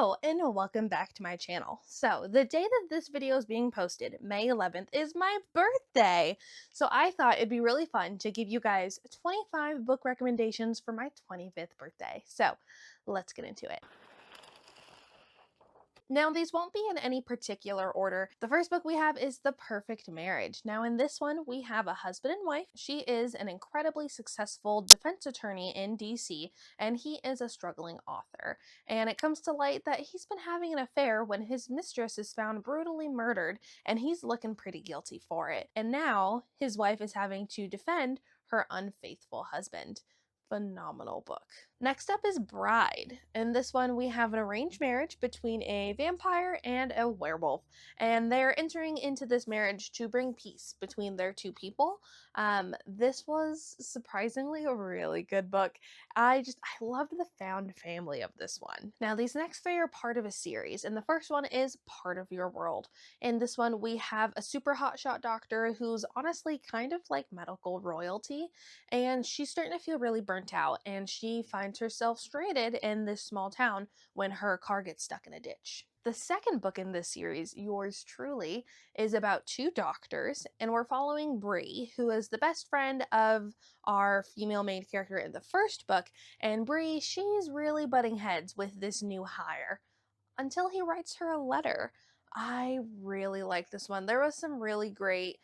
Hello and welcome back to my channel. So the day that this video is being posted, May 11th, is my birthday. So I thought it'd be really fun to give you guys 25 book recommendations for my 25th birthday. So let's get into it. Now, these won't be in any particular order. The first book we have is The Perfect Marriage. Now, in this one, we have a husband and wife. She is an incredibly successful defense attorney in DC, and he is a struggling author. And it comes to light that he's been having an affair when his mistress is found brutally murdered, and he's looking pretty guilty for it. And now, his wife is having to defend her unfaithful husband. Phenomenal book. Next up is Bride. In this one, we have an arranged marriage between a vampire and a werewolf, and they're entering into this marriage to bring peace between their two people. This was surprisingly a really good book. I loved the found family of this one. Now, these next three are part of a series, and the first one is Part of Your World. In this one, we have a super hotshot doctor who's honestly kind of like medical royalty, and she's starting to feel really burnt out, and she finds herself stranded in this small town when her car gets stuck in a ditch. The second book in this series, Yours Truly, is about two doctors, and we're following Bree, who is the best friend of our female main character in the first book, and Bree, she's really butting heads with this new hire until he writes her a letter. I really like this one. There was some really great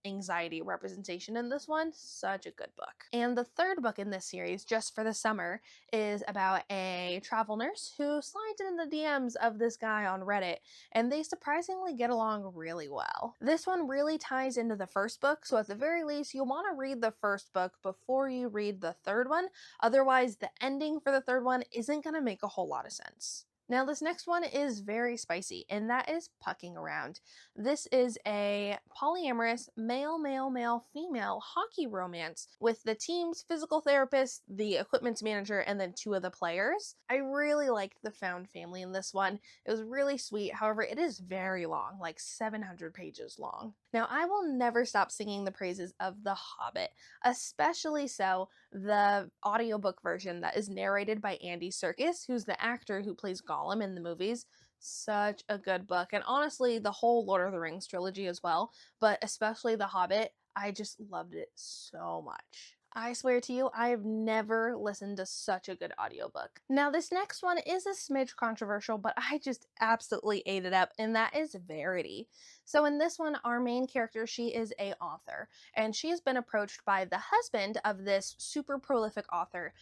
anxiety representation in this one. Such a good book. And the third book in this series, Just for the Summer, is about a travel nurse who slides in the DMs of this guy on Reddit, and they surprisingly get along really well. This one really ties into the first book, so at the very least, you'll want to read the first book before you read the third one. Otherwise, the ending for the third one isn't going to make a whole lot of sense. Now, this next one is very spicy, and that is Pucking Around. This is a polyamorous male-female hockey romance with the team's physical therapist, the equipment manager, and then two of the players. I really liked the found family in this one. It was really sweet. However, it is very long, like 700 pages long. Now, I will never stop singing the praises of The Hobbit, especially so the audiobook version that is narrated by Andy Serkis, who's the actor who plays Gollum in the movies. Such a good book. And honestly, the whole Lord of the Rings trilogy as well, but especially The Hobbit, I just loved it so much. I swear to you, I have never listened to such a good audiobook. Now, this next one is a smidge controversial, but I just absolutely ate it up, and that is Verity. So in this one, our main character, she is a author, and she has been approached by the husband of this super prolific author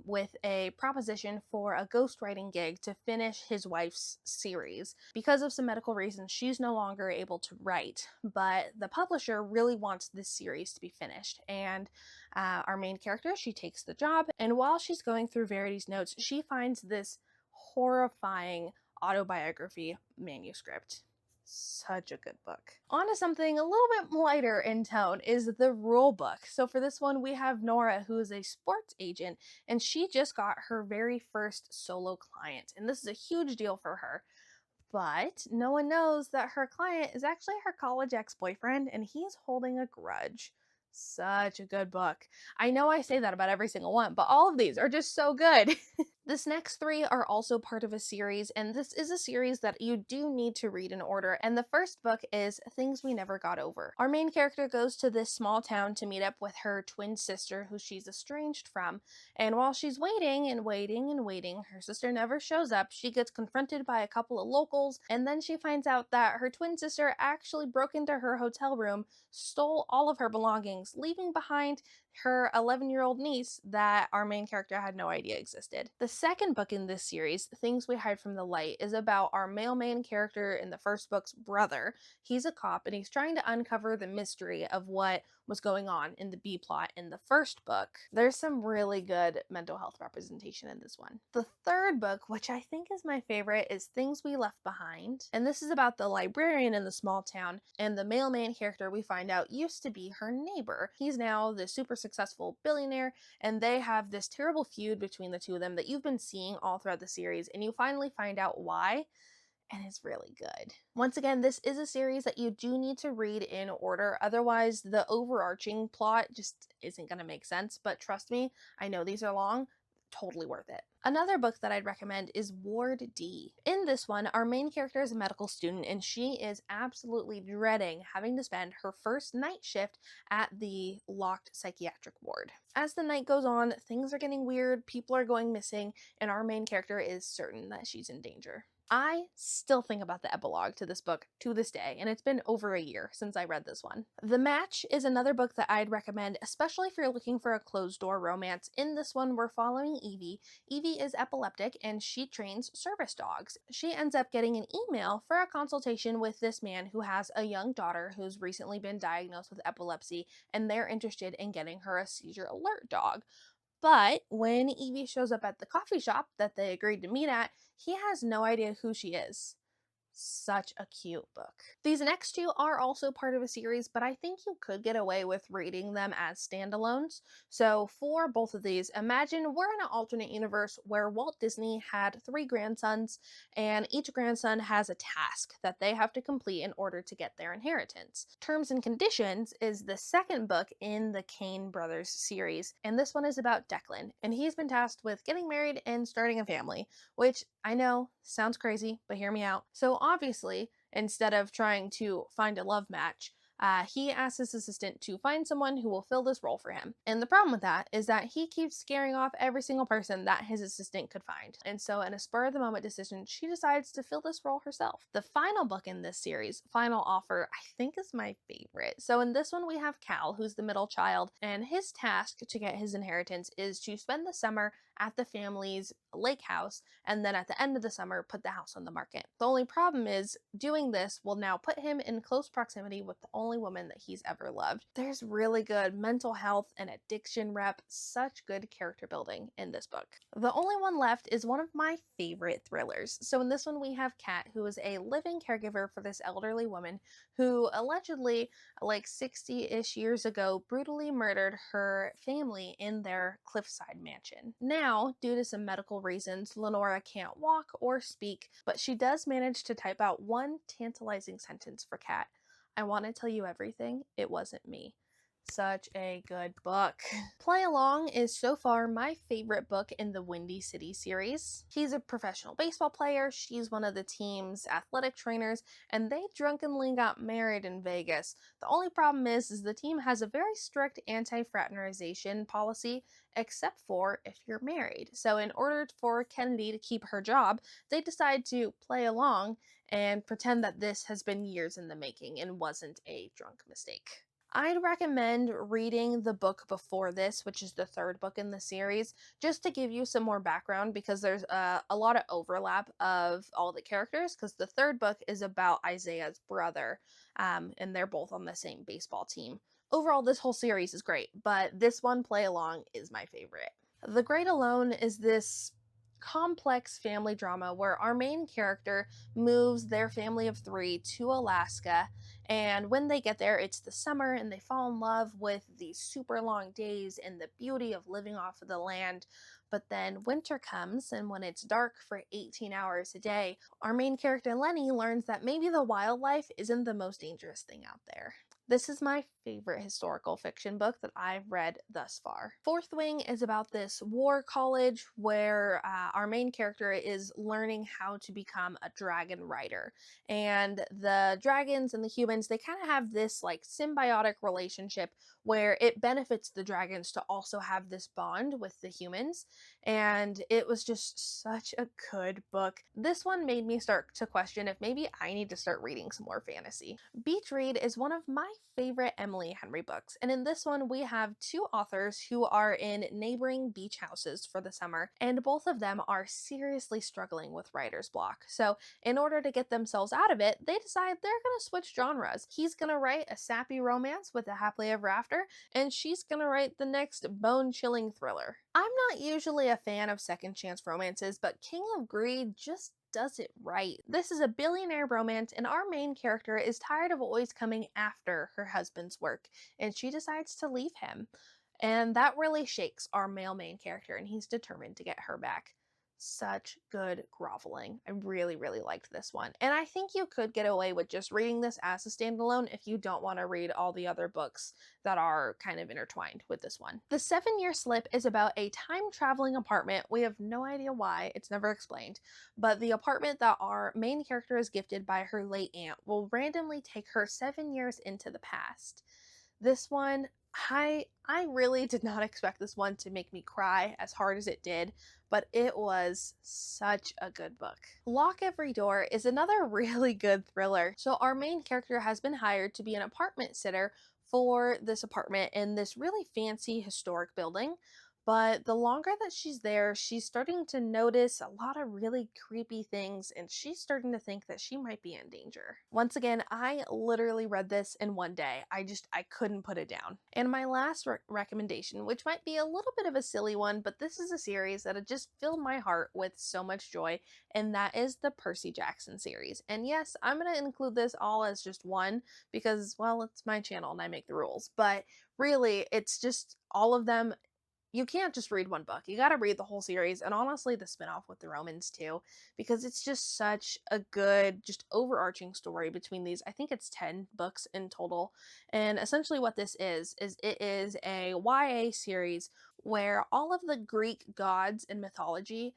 with a proposition for a ghostwriting gig to finish his wife's series. Because of some medical reasons, she's no longer able to write, but the publisher really wants this series to be finished, and our main character, she takes the job, and while she's going through Verity's notes, she finds this horrifying autobiography manuscript. Such a good book. On to something a little bit lighter in tone is the rule book. So for this one, we have Nora, who is a sports agent, and she just got her very first solo client, and this is a huge deal for her. But no one knows that her client is actually her college ex-boyfriend, and he's holding a grudge. Such a good book. I know I say that about every single one, but all of these are just so good. This next three are also part of a series, and this is a series that you do need to read in order. And the first book is Things We Never Got Over. Our main character goes to this small town to meet up with her twin sister, who she's estranged from. And while she's waiting and waiting and waiting, her sister never shows up. She gets confronted by a couple of locals, and then she finds out that her twin sister actually broke into her hotel room, stole all of her belongings, leaving behind her 11-year-old niece that our main character had no idea existed. The second book in this series, Things We Hide from the Light, is about our male main character in the first book's brother. He's a cop, and he's trying to uncover the mystery of what was going on in the B plot in the first book. There's some really good mental health representation in this one. The third book, which I think is my favorite, is Things We Left Behind, and this is about the librarian in the small town, and the male main character, we find out, used to be her neighbor. He's now the super successful billionaire, and they have this terrible feud between the two of them that you've been seeing all throughout the series, and you finally find out why, and it's really good. Once again, this is a series that you do need to read in order, otherwise the overarching plot just isn't going to make sense, but trust me, I know these are long. totally worth it. Another book that I'd recommend is Ward D. In this one, our main character is a medical student and she is absolutely dreading having to spend her first night shift at the locked psychiatric ward. As the night goes on, things are getting weird, people are going missing, and our main character is certain that she's in danger. I still think about the epilogue to this book to this day, and it's been over a year since I read this one. The Match is another book that I'd recommend, especially if you're looking for a closed-door romance. In this one, we're following Evie. Evie is epileptic, and she trains service dogs. She ends up getting an email for a consultation with this man who has a young daughter who's recently been diagnosed with epilepsy, and they're interested in getting her a seizure alert dog. But when Evie shows up at the coffee shop that they agreed to meet at, he has no idea who she is. Such a cute book. These next two are also part of a series, but I think you could get away with reading them as standalones. So for both of these, imagine we're in an alternate universe where Walt Disney had 3 grandsons, and each grandson has a task that they have to complete in order to get their inheritance. Terms and Conditions is the second book in the Kane Brothers series, and this one is about Declan, and he's been tasked with getting married and starting a family, which I know sounds crazy, but hear me out. So obviously, instead of trying to find a love match, he asks his assistant to find someone who will fill this role for him. And the problem with that is that he keeps scaring off every single person that his assistant could find. And so in a spur-of-the-moment decision, she decides to fill this role herself. The final book in this series, Final Offer, I think is my favorite. So in this one, we have Cal, who's the middle child, and his task to get his inheritance is to spend the summer at the family's lake house, and then at the end of the summer, put the house on the market. The only problem is doing this will now put him in close proximity with the only woman that he's ever loved. There's really good mental health and addiction rep, such good character building in this book. The only one left is one of my favorite thrillers. So in this one, we have Kat, who is a living caregiver for this elderly woman who allegedly, like 60-ish years ago, brutally murdered her family in their cliffside mansion. Now, due to some medical reasons, Lenora can't walk or speak, but she does manage to type out one tantalizing sentence for Kat. I want to tell you everything. It wasn't me. Such a good book. Play Along is so far my favorite book in the Windy City series. He's a professional baseball player, she's one of the team's athletic trainers, and they drunkenly got married in Vegas. The only problem is the team has a very strict anti-fraternization policy, except for if you're married. So in order for Kennedy to keep her job, they decide to play along and pretend that this has been years in the making and wasn't a drunk mistake. I'd recommend reading the book before this, which is the third book in the series, just to give you some more background, because there's a lot of overlap of all the characters, because the third book is about Isaiah's brother, and they're both on the same baseball team. Overall, this whole series is great, but this one, Play Along, is my favorite. The Great Alone is this complex family drama where our main character moves their family of 3 to Alaska, and when they get there, it's the summer and they fall in love with these super long days and the beauty of living off of the land. But then winter comes, and when it's dark for 18 hours a day, our main character Lenny learns that maybe the wildlife isn't the most dangerous thing out there. This is my favorite historical fiction book that I've read thus far. Fourth Wing is about this war college where our main character is learning how to become a dragon rider. And the dragons and the humans, they kind of have this like symbiotic relationship where it benefits the dragons to also have this bond with the humans. And it was just such a good book. This one made me start to question if maybe I need to start reading some more fantasy. Beach Read is one of my favorite Emily Henry books, and in this one we have 2 authors who are in neighboring beach houses for the summer, and both of them are seriously struggling with writer's block. So in order to get themselves out of it, they decide they're gonna switch genres. He's gonna write a sappy romance with a happily ever after, and she's gonna write the next bone-chilling thriller. I'm not usually a fan of second chance romances, but King of Greed just does it right. This is a billionaire romance, and our main character is tired of always coming after her husband's work, and she decides to leave him. And that really shakes our male main character, and he's determined to get her back. such good groveling. I really, really liked this one. And I think you could get away with just reading this as a standalone if you don't want to read all the other books that are kind of intertwined with this one. The 7-Year Slip is about a time traveling apartment. We have no idea why, it's never explained, but the apartment that our main character is gifted by her late aunt will randomly take her 7 years into the past. This one, I really did not expect this one to make me cry as hard as it did, but it was such a good book. Lock Every Door is another really good thriller. So our main character has been hired to be an apartment sitter for this apartment in this really fancy historic building. But the longer that she's there, she's starting to notice a lot of really creepy things, and she's starting to think that she might be in danger. Once again, I literally read this in one day. I couldn't put it down. And my last recommendation, which might be a little bit of a silly one, but this is a series that had just filled my heart with so much joy, and that is the Percy Jackson series. And yes, I'm going to include this all as just one because, well, it's my channel and I make the rules. But really, it's just all of them. You can't just read one book. You got to read the whole series, and honestly the spinoff with the Romans too, because it's just such a good, just overarching story between these. I think it's 10 books in total. And essentially what this is it is a YA series where all of the Greek gods and mythology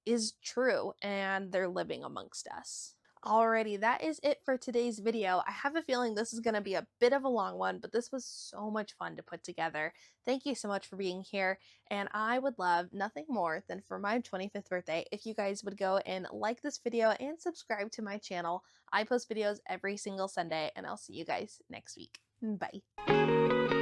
is true and they're living amongst us. Alrighty, that is it for today's video. I have a feeling this is going to be a bit of a long one, but this was so much fun to put together. Thank you so much for being here, and I would love nothing more than for my 25th birthday if you guys would go and like this video and subscribe to my channel. I post videos every single Sunday, and I'll see you guys next week. Bye.